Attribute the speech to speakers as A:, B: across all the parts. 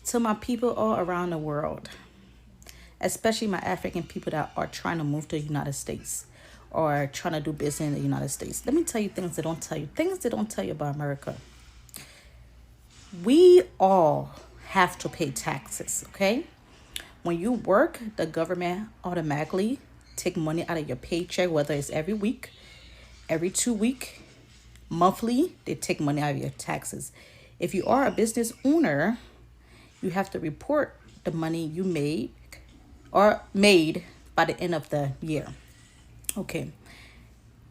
A: To my people all around the world, especially my African people that are trying to move to the United States or trying to do business in the United States, let me tell you things they don't tell you. Things they don't tell you about America. We all have to pay taxes, okay? When you work, the government automatically take money out of your paycheck, whether it's every week, every 2 week, monthly, they take money out of your taxes. If you are a business owner, you have to report the money you made or made by the end of the year. Okay.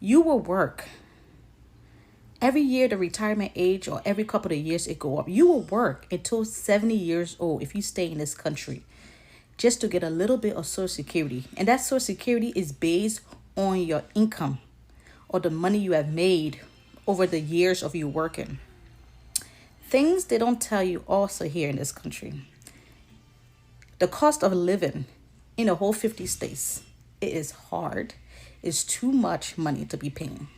A: You will work every year, the retirement age, or every couple of years it go up. You will work until 70 years old if you stay in this country just to get a little bit of Social Security. And that Social Security is based on your income or the money you have made over the years of you working. Things they don't tell you also here in this country. The cost of living in the whole 50 states, it is hard. It's too much money to be paying.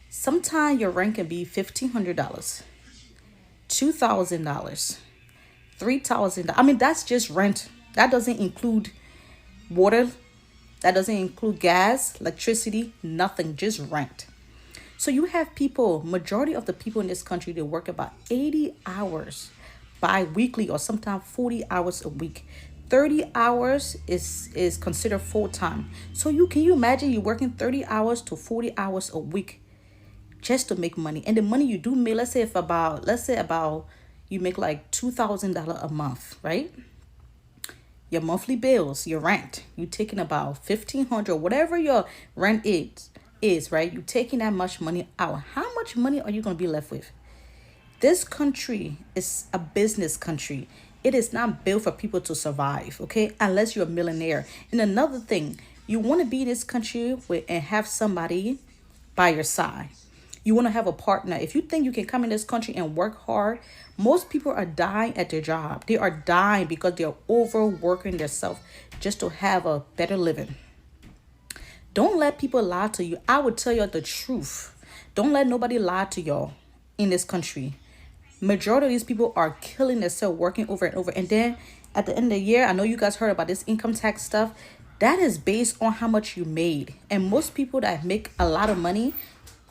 A: Sometimes your rent can be $1,500, $2,000, $3,000. I mean, that's just rent. That doesn't include water. That doesn't include gas, electricity, nothing, just rent. So you have people, majority of the people in this country, they work about 80 hours bi-weekly or sometimes 40 hours a week. 30 hours is considered full-time. So can you imagine you working 30 hours to 40 hours a week just to make money? And the money you do make, let's say about you make like $2,000 a month, right? Your monthly bills, your rent, you taking about $1,500, whatever your rent is, right? You taking that much money out. How much money are you going to be left with? This country is a business country. It is not built for people to survive, okay? Unless you're a millionaire. And another thing, you want to be in this country and have somebody by your side. You want to have a partner. If you think you can come in this country and work hard, most people are dying at their job. They are dying because they're overworking themselves just to have a better living. Don't let people lie to you. I would tell you the truth. Don't let nobody lie to y'all in this country. Majority of these people are killing themselves working over and over. And then at the end of the year, I know you guys heard about this income tax stuff. That is based on how much you made. And most people that make a lot of money,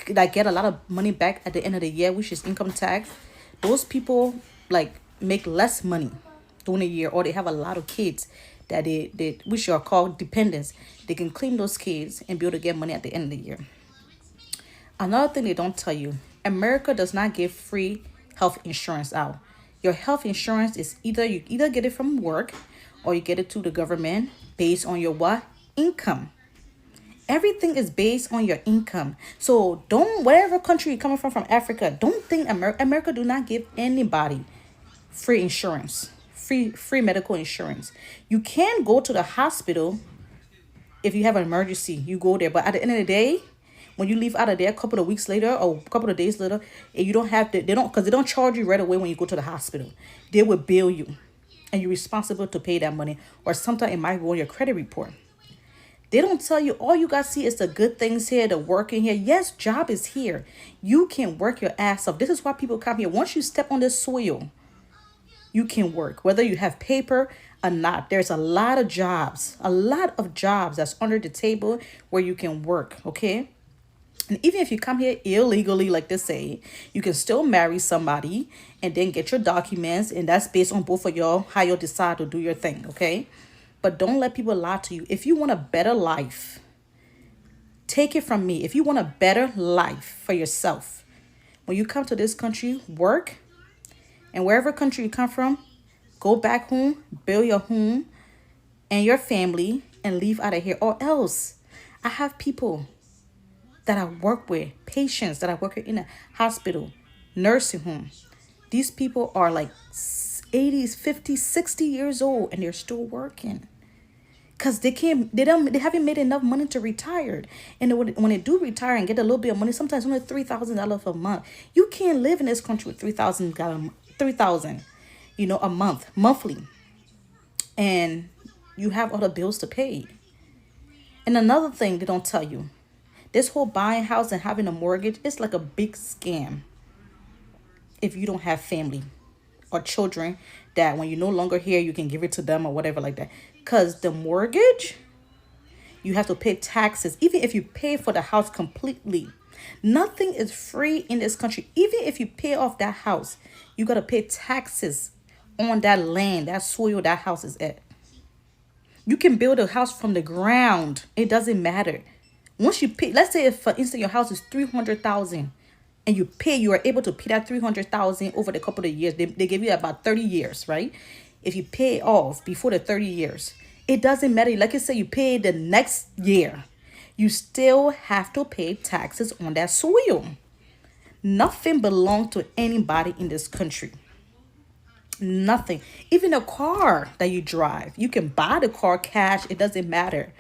A: that get a lot of money back at the end of the year, which is income tax, those people like make less money during the year, or they have a lot of kids that they which are called dependents. They can claim those kids and be able to get money at the end of the year. Another thing they don't tell you, America does not give free health insurance out. Your health insurance is you either get it from work or you get it to the government based on your what? Income. Everything is based on your income. So whatever country you're coming from Africa, don't think America do not give anybody free insurance, free medical insurance. You can go to the hospital if you have an emergency. You go there, but at the end of the day, when you leave out of there a couple of weeks later or a couple of days later, and you don't have to, because they don't charge you right away when you go to the hospital. They will bill you, and you're responsible to pay that money, or sometimes it might go on your credit report. They don't tell you. All you guys see is the good things here, the work in here. Yes, job is here. You can work your ass off. This is why people come here. Once you step on this soil, you can work, whether you have paper or not. There's a lot of jobs that's under the table where you can work, okay? And even if you come here illegally, like they say, you can still marry somebody and then get your documents. And that's based on both of y'all, how you'll decide to do your thing, okay? But don't let people lie to you. If you want a better life, take it from me. If you want a better life for yourself, when you come to this country, work. And wherever country you come from, go back home, build your home and your family, and leave out of here. Or else, I have people that I work with, patients that I work with in a hospital, nursing home. These people are like 80s, 50s, 60 years old, and they're still working. Because they haven't made enough money to retire. And when they do retire and get a little bit of money, sometimes only $3,000 a month. You can't live in this country with $3,000, a month, monthly. And you have other bills to pay. And another thing they don't tell you, this whole buying house and having a mortgage is like a big scam if you don't have family or children that when you're no longer here, you can give it to them or whatever like that. Because the mortgage, you have to pay taxes. Even if you pay for the house completely, nothing is free in this country. Even if you pay off that house, you got to pay taxes on that land, that soil that house is at. You can build a house from the ground. It doesn't matter. Once you pay, let's say if for instance your house is 300,000 and you are able to pay that 300,000 over the couple of years. They give you about 30 years, right? If you pay off before the 30 years, it doesn't matter. Like I said, you pay the next year, you still have to pay taxes on that soil. Nothing belongs to anybody in this country. Nothing. Even a car that you drive, you can buy the car cash. It doesn't matter.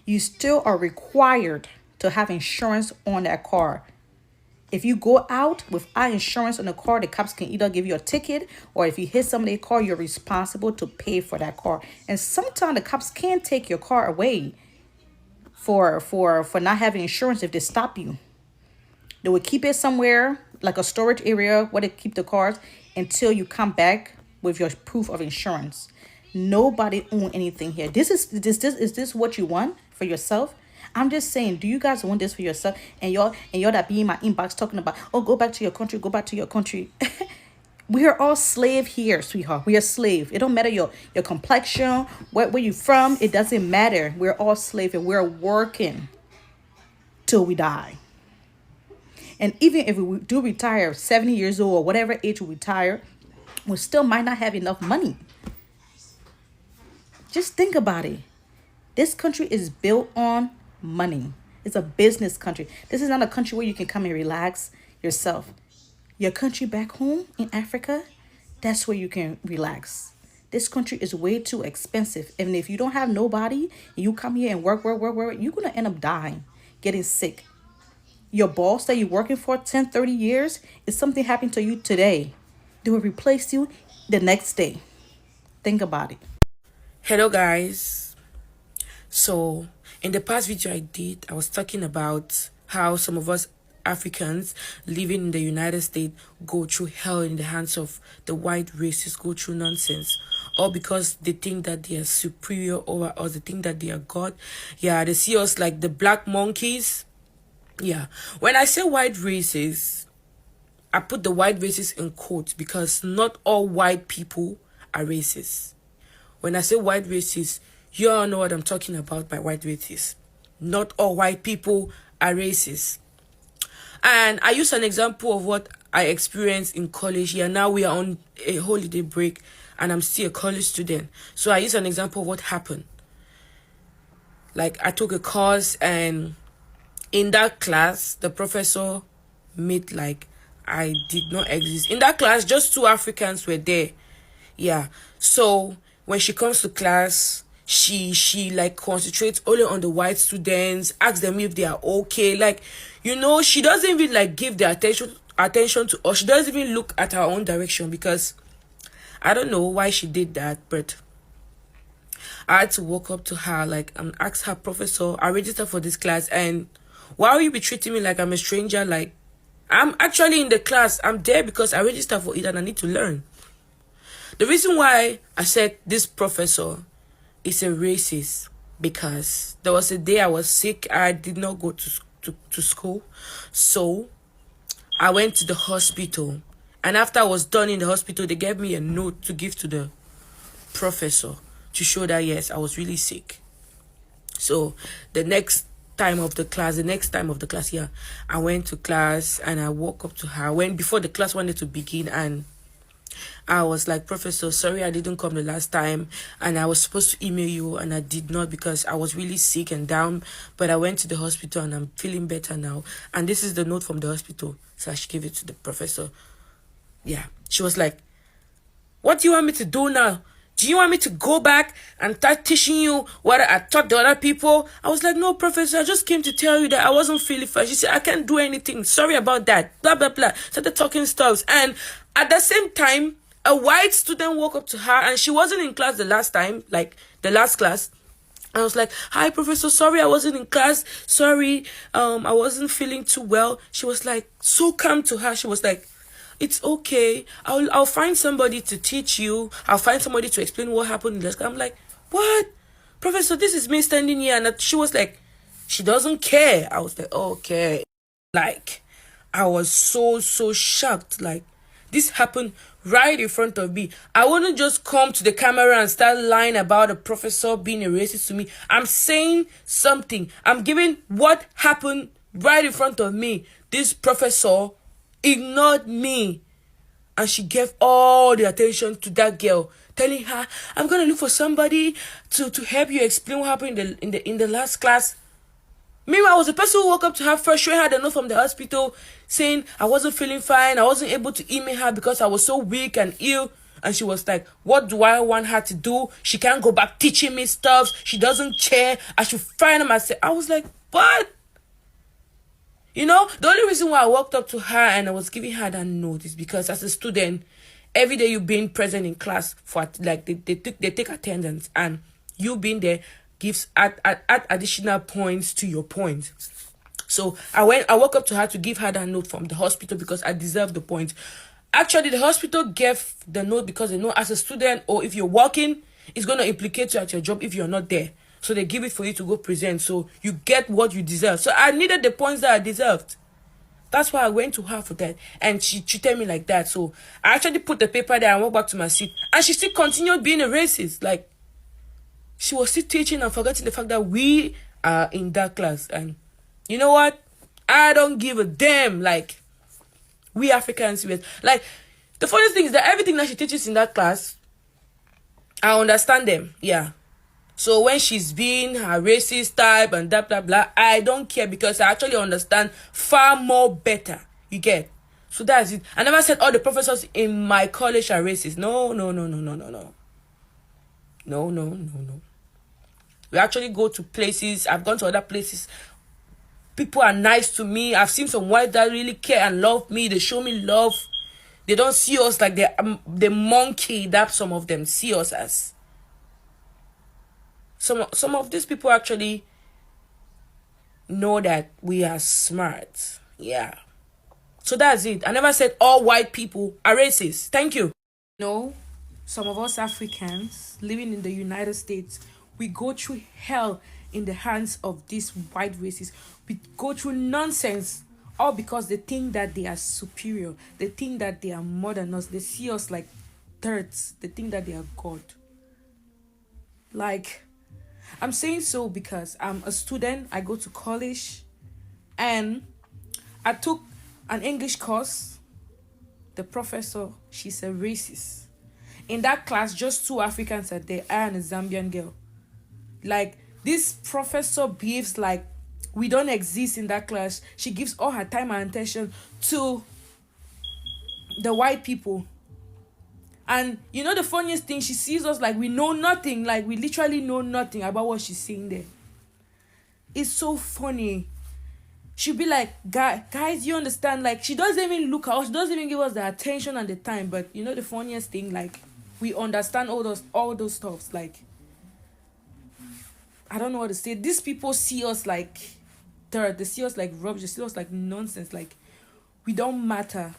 A: You still are required to have insurance on that car. If you go out without insurance on the car, the cops can either give you a ticket, or if you hit somebody's car, you're responsible to pay for that car. And sometimes the cops can take your car away for not having insurance if they stop you. They will keep it somewhere like a storage area where they keep the cars until you come back with your proof of insurance. Nobody own anything here. Is this what you want for yourself? I'm just saying, do you guys want this for yourself? And y'all that be in my inbox talking about, oh, go back to your country, go back to your country. We are all slave here, sweetheart. We are slave. It don't matter your complexion, where you from. It doesn't matter. We're all slave and we're working till we die. And even if we do retire 70 years old or whatever age we retire, we still might not have enough money. Just think about it. This country is built on money. It's a business country. This is not a country where you can come and relax yourself. Your country back home in Africa, that's where you can relax. This country is way too expensive. And if you don't have nobody, and you come here and work, you're going to end up dying, getting sick. Your boss that you're working for 10, 30 years, if something happened to you today, they will replace you the next day. Think about it.
B: Hello guys. So in the past video I did, I was talking about how some of us Africans living in the United States go through hell in the hands of the white races, go through nonsense, all because they think that they are superior over us, they think that they are God. Yeah, they see us like the black monkeys. Yeah, when I say white races, I put the white races in quotes because not all white people are racist. When I say white races, you all know what I'm talking about by white races. Not all white people are racist. And I use an example of what I experienced in college. Yeah, now we are on a holiday break and I'm still a college student. So I use an example of what happened. Like I took a course and in that class, the professor made like I did not exist. In that class, just 2 Africans were there. Yeah. So when she comes to class, she like concentrates only on the white students, asks them if they are okay. Like, you know, she doesn't even like give the attention to us. She doesn't even look at her own direction because I don't know why she did that, but I had to walk up to her like and ask her, Professor, I registered for this class and why will you be treating me like I'm a stranger? Like, I'm actually in the class. I'm there because I registered for it and I need to learn. The reason why I said this professor is a racist because there was a day I was sick. I did not go to school. So I went to the hospital. And after I was done in the hospital, they gave me a note to give to the professor to show that, yes, I was really sick. So the next time of the class, yeah, I went to class and I walked up to her before the class wanted to begin, and I was like, Professor, sorry I didn't come the last time and I was supposed to email you and I did not because I was really sick and down, but I went to the hospital and I'm feeling better now. And this is the note from the hospital. So I should give it to the professor. Yeah. She was like, what do you want me to do now? Do you want me to go back and start teaching you what I taught the other people? I was like, no, Professor, I just came to tell you that I wasn't feeling fine. She said, I can't do anything. Sorry about that. Blah, blah, blah. Started talking stuff. And at the same time, a white student walked up to her and she wasn't in class the last time, like the last class. I was like, hi, Professor, sorry I wasn't in class. Sorry, I wasn't feeling too well. She was like, so calm to her. She was like, it's okay. I'll find somebody to teach you. I'll find somebody to explain what happened in the class. I'm like, what? Professor, this is me standing here. And she was like, she doesn't care. I was like, okay. Like, I was so shocked. Like, this happened right in front of me. I wouldn't just come to the camera and start lying about a professor being a racist to me. I'm saying something. I'm giving what happened right in front of me. This professor ignored me, and she gave all the attention to that girl, telling her, I'm gonna look for somebody to help you explain what happened in the last class. Meanwhile, I was the person who woke up to her first, showing her the note from the hospital, saying I wasn't feeling fine. I wasn't able to email her because I was so weak and ill. And she was like, what do I want her to do? She can't go back teaching me stuff. She doesn't care. I should find her myself. I was like, what? You know, the only reason why I walked up to her and I was giving her that note is because as a student, every day you being present in class for like they take attendance, and you being there gives add additional points to your points. So I walked up to her to give her that note from the hospital because I deserve the points. Actually, the hospital gave the note because they know as a student, or if you're working, it's going to implicate you at your job if you're not there. So they give it for you to go present. So you get what you deserve. So I needed the points that I deserved. That's why I went to her for that. And she treated me like that. So I actually put the paper there and went back to my seat. And she still continued being a racist. Like, she was still teaching and forgetting the fact that we are in that class. And you know what? I don't give a damn. Like, we Africans, like, the funny thing is that everything that she teaches in that class, I understand them. Yeah. So when she's being her racist type and blah, blah, blah, I don't care because I actually understand far more better. You get? So that's it. I never said all the professors in my college are racist. No. No. We actually go to places. I've gone to other places. People are nice to me. I've seen some whites that really care and love me. They show me love. They don't see us like the monkey that some of them see us as. Some of these people actually know that we are smart. Yeah. So that's it. I never said all white people are racist. Thank you. No, some of us Africans living in the United States, we go through hell in the hands of these white racists. We go through nonsense, all because they think that they are superior. They think that they are more than us. They see us like thirds. They think that they are God. Like, I'm saying so because I'm a student. I go to college, and I took an English course. The professor, she's a racist. In that class, just 2 Africans are there, I and a Zambian girl. Like, this professor behaves like we don't exist in that class. She gives all her time and attention to the white people. And you know the funniest thing, she sees us like we know nothing. Like, we literally know nothing about what she's saying there. It's so funny. She'll be like, guys, you understand? Like, she doesn't even look at us. She doesn't even give us the attention and the time. But you know the funniest thing, like, we understand all those stuffs. Like, I don't know what to say. These people see us like dirt. They see us like rubbish. They see us like nonsense. Like, we don't matter.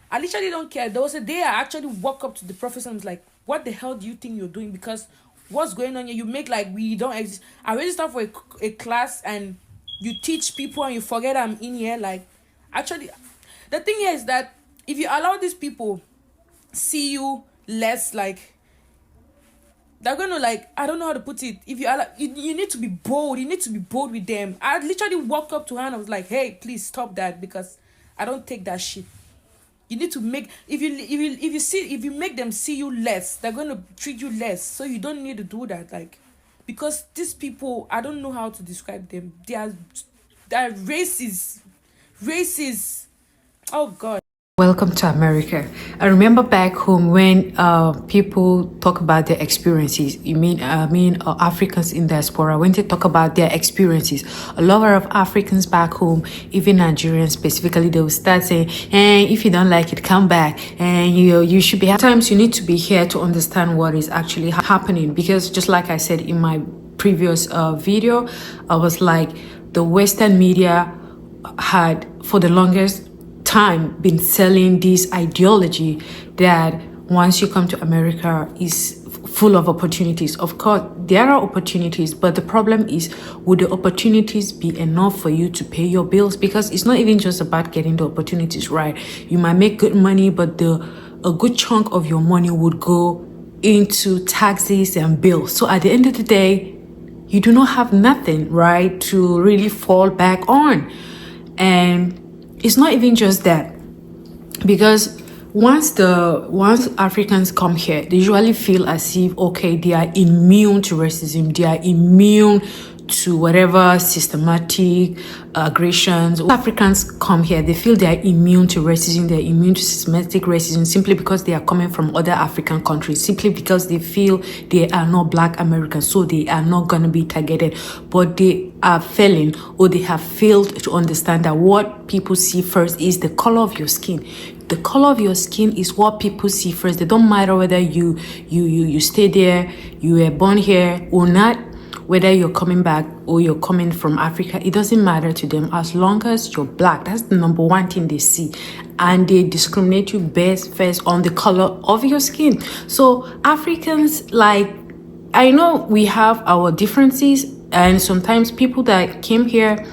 B: I literally don't care. There was a day I actually walked up to the professor and was like, what the hell do you think you're doing? Because what's going on here? You make like we don't exist. I registered for a class and you teach people and you forget I'm in here. Like, actually, the thing here is that if you allow these people see you less, like, they're gonna, like, I don't know how to put it. If you allow, you need to be bold. You need to be bold with them. I literally walked up to her and I was like, hey, please stop that, because I don't take that shit. You need to make, if you make them see you less, they're going to treat you less. So you don't need to do that. Like, because these people, I don't know how to describe them. They're racist. Oh God.
C: Welcome to America. I remember back home when people talk about their experiences. Africans in diaspora, when they talk about their experiences, a lot of Africans back home, even Nigerians specifically, they will start saying, "Hey, if you don't like it, come back." And you should be. Sometimes you need to be here to understand what is actually happening, because just like I said in my previous video, I was like, the Western media had for the longest time been selling this ideology that once you come to America is full of opportunities. Of course, there are opportunities, but the problem is, would the opportunities be enough for you to pay your bills? Because it's not even just about getting the opportunities, right? You might make good money, but a good chunk of your money would go into taxes and bills. So at the end of the day, you do not have nothing, right, to really fall back on. And it's not even just that, because once Africans come here, they usually feel as if, okay, they are immune to racism, they are immune to whatever systematic aggressions. Africans come here, they feel they are immune to racism, they are immune to systematic racism simply because they are coming from other African countries, simply because they feel they are not Black Americans, so they are not going to be targeted. But they are failing, or they have failed to understand that what people see first is the color of your skin. The color of your skin is what people see first. They don't matter whether you stay there, you were born here or not, whether you're coming back or you're coming from Africa. It doesn't matter to them as long as you're Black. That's the number one thing they see. And they discriminate you best first on the color of your skin. So Africans, like, I know we have our differences, and sometimes people that came here,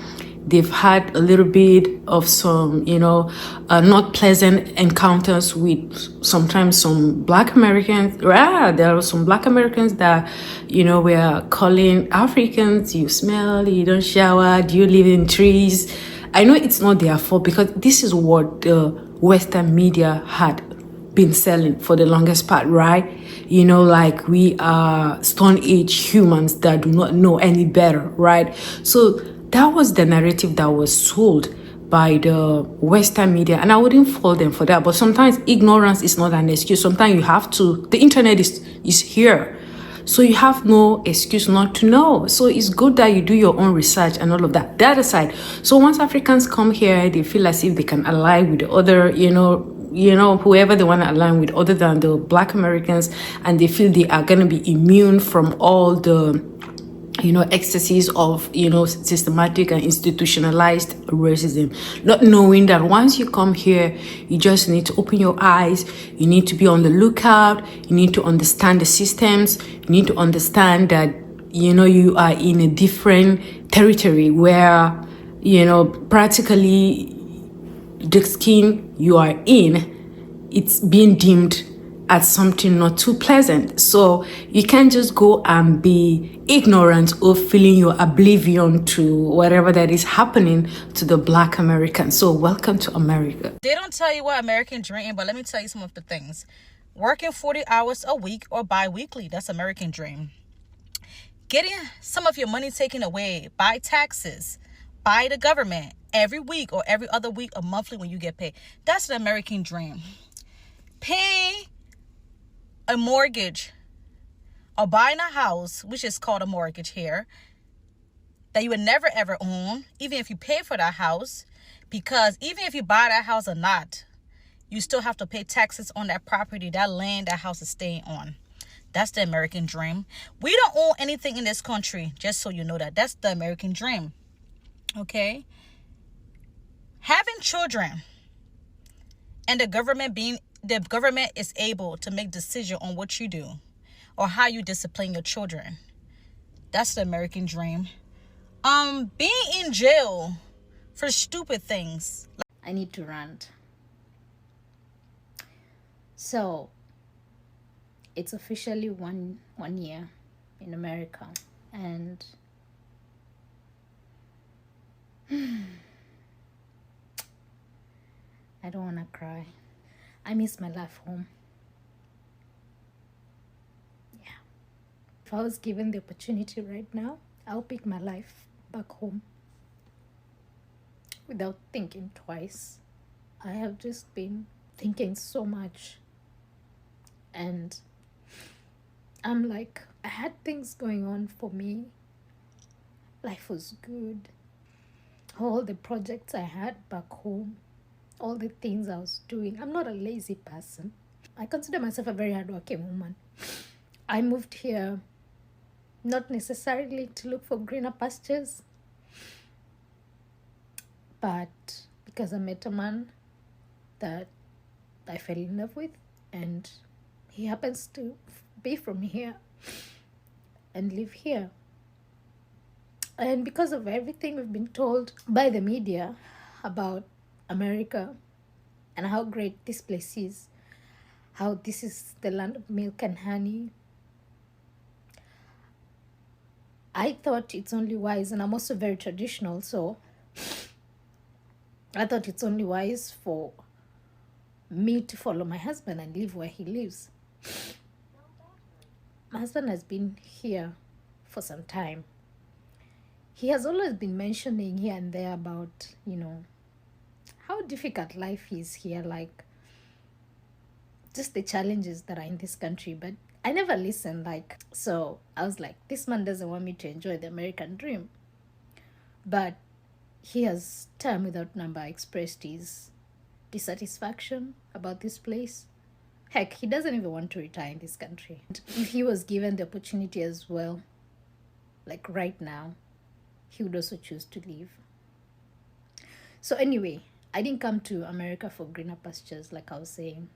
C: they've had a little bit of some, not pleasant encounters with sometimes some Black Americans. Yeah, there are some Black Americans that, we are calling Africans, you smell, you don't shower, do you live in trees? I know it's not their fault, because this is what the Western media had been selling for the longest part, right? Like we are Stone Age humans that do not know any better, right? So that was the narrative that was sold by the Western media, and I wouldn't fault them for that. But sometimes ignorance is not an excuse. Sometimes you have to. The internet is here, so you have no excuse not to know. So it's good that you do your own research and all of that. That aside, so once Africans come here, they feel as if they can align with the other, whoever they want to align with other than the Black Americans, and they feel they are going to be immune from all the excesses of, systematic and institutionalized racism, not knowing that once you come here, you just need to open your eyes, you need to be on the lookout, you need to understand the systems, you need to understand that, you are in a different territory where, practically the skin you are in, it's being deemed as something not too pleasant. So you can't just go and be ignorant or feeling your oblivion to whatever that is happening to the Black American. So welcome to America.
A: They don't tell you what American dream, but let me tell you some of the things. Working 40 hours a week or bi-weekly, that's American dream. Getting some of your money taken away by taxes, by the government, every week or every other week or monthly when you get paid. That's an American dream. Paying a mortgage or buying a house, which is called a mortgage here, that you would never ever own, even if you pay for that house, because even if you buy that house or not, you still have to pay taxes on that property, that land that house is staying on. That's the American dream. We don't own anything in this country, just so you know that. That's the American dream. Okay? Having children and the government is able to make decision on what you do or how you discipline your children. That's the American dream. Being in jail for stupid things.
D: I need to rant. So it's officially one year in America, and I don't want to cry. I miss my life home. Yeah. If I was given the opportunity right now, I'll pick my life back home without thinking twice. I have just been thinking so much, and I'm like, I had things going on for me. Life was good. All the projects I had back home, all the things I was doing. I'm not a lazy person. I consider myself a very hardworking woman. I moved here not necessarily to look for greener pastures, but because I met a man that I fell in love with, and he happens to be from here and live here. And because of everything we've been told by the media about America and how great this place is, how this is the land of milk and honey, I thought it's only wise, and I'm also very traditional, so I thought it's only wise for me to follow my husband and live where he lives. My husband has been here for some time. He has always been mentioning here and there about, how difficult life is here, like just the challenges that are in this country. But I never listened, so I was like, this man doesn't want me to enjoy the American dream. But he has time without number expressed his dissatisfaction about this place. Heck, he doesn't even want to retire in this country. If he was given the opportunity as well, like right now, he would also choose to leave. So anyway, I didn't come to America for greener pastures, like I was saying.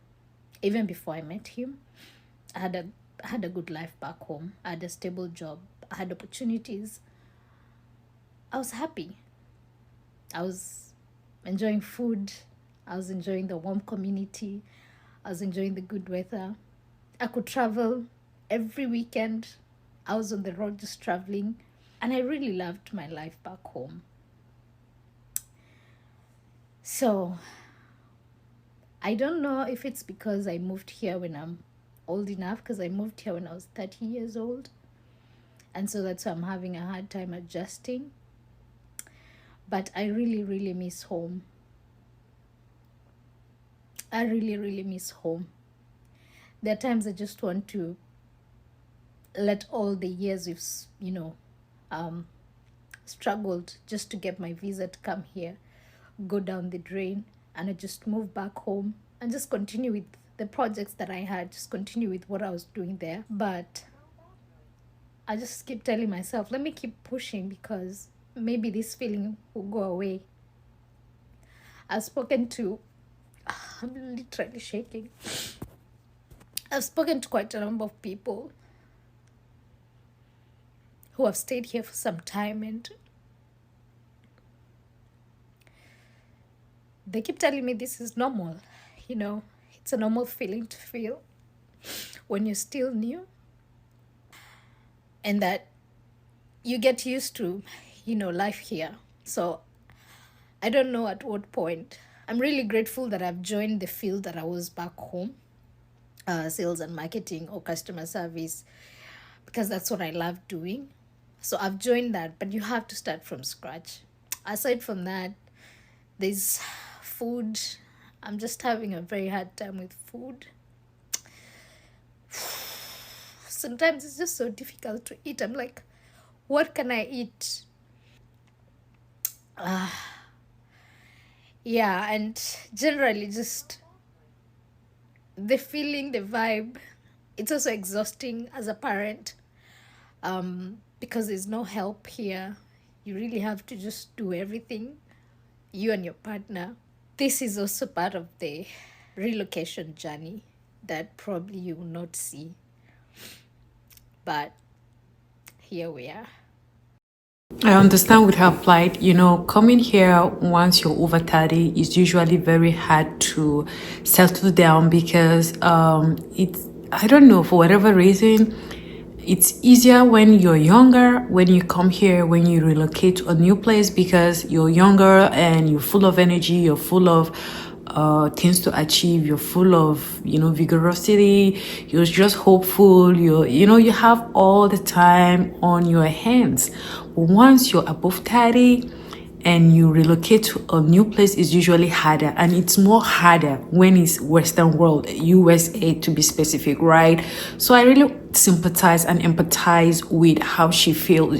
D: Even before I met him, I had a good life back home. I had a stable job. I had opportunities. I was happy. I was enjoying food. I was enjoying the warm community. I was enjoying the good weather. I could travel every weekend. I was on the road just traveling. And I really loved my life back home. So I don't know if it's because I moved here when I'm old enough, because I moved here when I was 30 years old. And so that's why I'm having a hard time adjusting. But I really, really miss home. I really, really miss home. There are times I just want to let all the years we've, struggled just to get my visa to come here go down the drain, and I just move back home and just continue with the projects that I had, just continue with what I was doing there. But I just keep telling myself, let me keep pushing, because maybe this feeling will go away. I'm literally shaking. I've spoken to quite a number of people who have stayed here for some time, and they keep telling me this is normal. It's a normal feeling to feel when you're still new, and that you get used to, life here. So I don't know at what point. I'm really grateful that I've joined the field that I was back home, sales and marketing or customer service, because that's what I love doing. So I've joined that, but you have to start from scratch. Aside from that, there's food. I'm just having a very hard time with food. Sometimes it's just so difficult to eat. I'm like, what can I eat? Yeah, and generally just the feeling, the vibe. It's also exhausting as a parent, because there's no help here. You really have to just do everything, you and your partner. This is also part of the relocation journey that probably you will not see. But here we are.
C: I understand with her plight. Coming here once you're over 30 is usually very hard to settle down, because I don't know, for whatever reason, it's easier when you're younger, when you come here, when you relocate to a new place, because you're younger and you're full of energy, you're full of things to achieve, you're full of vigorosity, you're just hopeful, you have all the time on your hands. Once you're above 30 and you relocate to a new place, is usually harder, and it's more harder when it's Western world, USA to be specific, right? So I really sympathize and empathize with how she feels,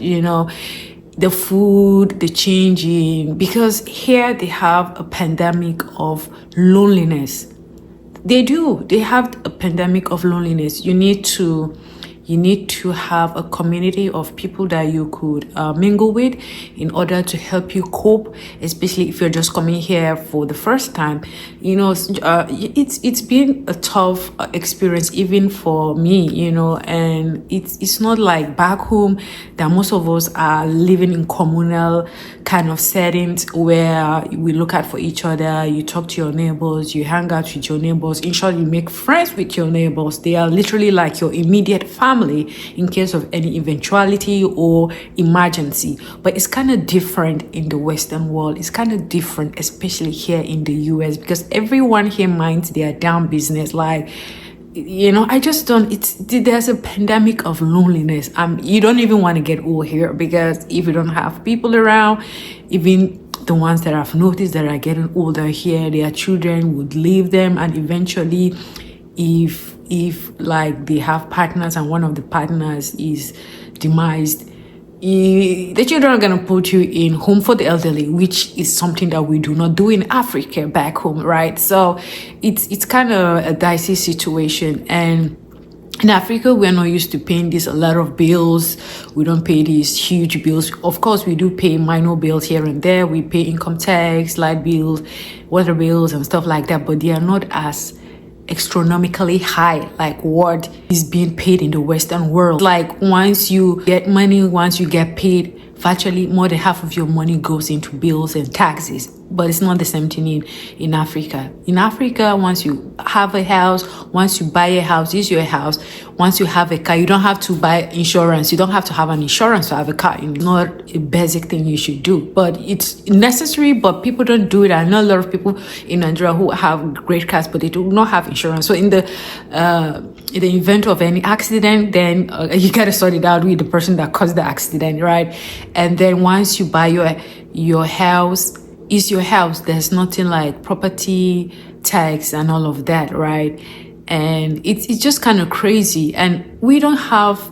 C: the food, the changing, because here they have a pandemic of loneliness. They have a pandemic of loneliness. You need to You need to have a community of people that you could mingle with in order to help you cope, especially if you're just coming here for the first time. You know, it's been a tough experience even for me, you know, and it's not like back home that most of us are living in communal kind of settings where we look out for each other, you talk to your neighbors, you hang out with your neighbors. In short, you make friends with your neighbors. They are literally like your immediate family in case of any eventuality or emergency. But it's kind of different in the Western world. It's kind of different, especially here in the US, because everyone here minds their damn business. Like, you know, I just don't, there's a pandemic of loneliness. You don't even want to get old here, because if you don't have people around, even the ones that I've noticed that are getting older here, their children would leave them, and eventually if like they have partners and one of the partners is demised, the children are going to put you in home for the elderly, which is something that we do not do in Africa back home, right? So it's kind of a dicey situation. And in Africa, we're not used to paying a lot of bills. We don't pay these huge bills. Of course, we do pay minor bills here and there. We pay income tax, light bills, water bills, and stuff like that, but they are not as astronomically high like what is being paid in the Western world. Like, once you get money, once you get paid, virtually more than half of your money goes into bills and taxes. But it's not the same thing in Africa. In Africa, once you have a house, once you buy a house, it's your house. Once you have a car, you don't have to buy insurance. You don't have to have an insurance to have a car. It's not a basic thing you should do, but it's necessary. But people don't do it. I know a lot of people in Nigeria who have great cars, but they do not have insurance. So in the event of any accident, then you gotta sort it out with the person that caused the accident, right? And then once you buy your house, it's your house. There's nothing like property tax and all of that, right? And it's just kind of crazy. And we don't have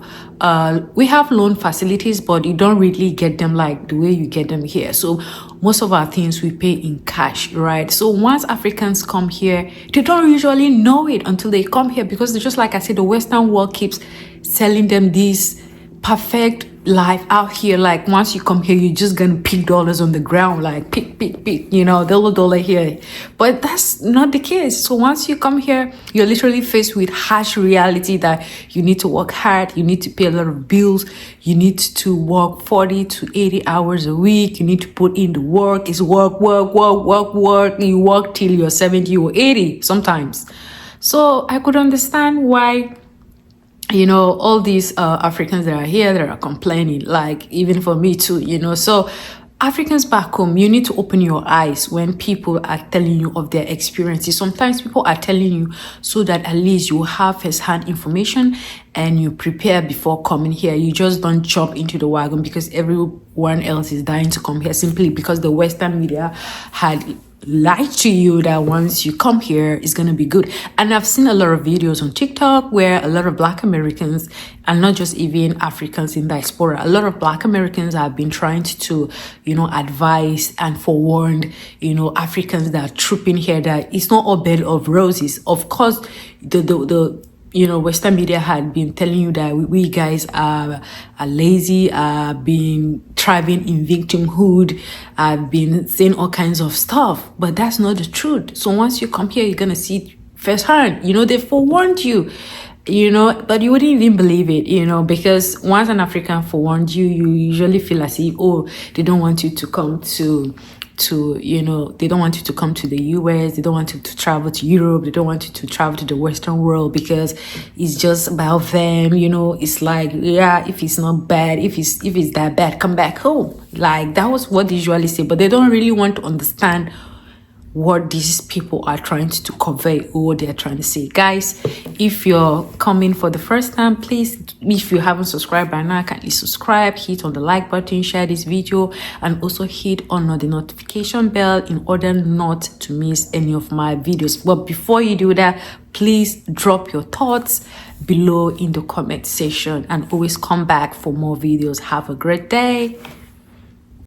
C: we have loan facilities, but you don't really get them like the way you get them here. So most of our things we pay in cash, right? So once Africans come here, they don't usually know it until they come here, because just like I said, the Western world keeps selling them this perfect life out here. Like, once you come here, you're just gonna pick dollars on the ground, like pick, you know, dollar here. But that's not the case. So once you come here, you're literally faced with harsh reality that you need to work hard, you need to pay a lot of bills, you need to work 40 to 80 hours a week, you need to put in the work. It's work. You work till you're 70 or 80 sometimes. So I could understand why, you know, all these Africans that are here that are complaining, like even for me too, you know. So Africans back home, you need to open your eyes when people are telling you of their experiences. Sometimes people are telling you so that at least you have first-hand information and you prepare before coming here. You just don't jump into the wagon because everyone else is dying to come here, simply because the Western media had lied to you that once you come here it's gonna be good. And I've seen a lot of videos on TikTok where a lot of Black Americans, and not just even Africans in diaspora, a lot of Black Americans have been trying to, you know, advise and forewarn, you know, Africans that are trooping here that it's not a bed of roses. Of course, the you know, Western media had been telling you that we guys are lazy, been thriving in victimhood, been saying all kinds of stuff, but that's not the truth. So once you come here, you're gonna see it firsthand. You know, they forewarned you, you know, but you wouldn't even believe it, you know, because once an African forewarned you, you usually feel as if, oh, they don't want you to come to you know, they don't want you to come to the US, they don't want you to travel to Europe, they don't want you to travel to the Western world because it's just about them, you know. It's like, yeah, if it's not bad, if it's that bad, come back home. Like, that was what they usually say, but they don't really want to understand what these people are trying to convey or what they're trying to say. Guys, if you're coming for the first time, please, if you haven't subscribed by now, kindly subscribe, hit on the like button, share this video, and also hit on the notification bell in order not to miss any of my videos. But before you do that, please drop your thoughts below in the comment section and always come back for more videos. Have a great day.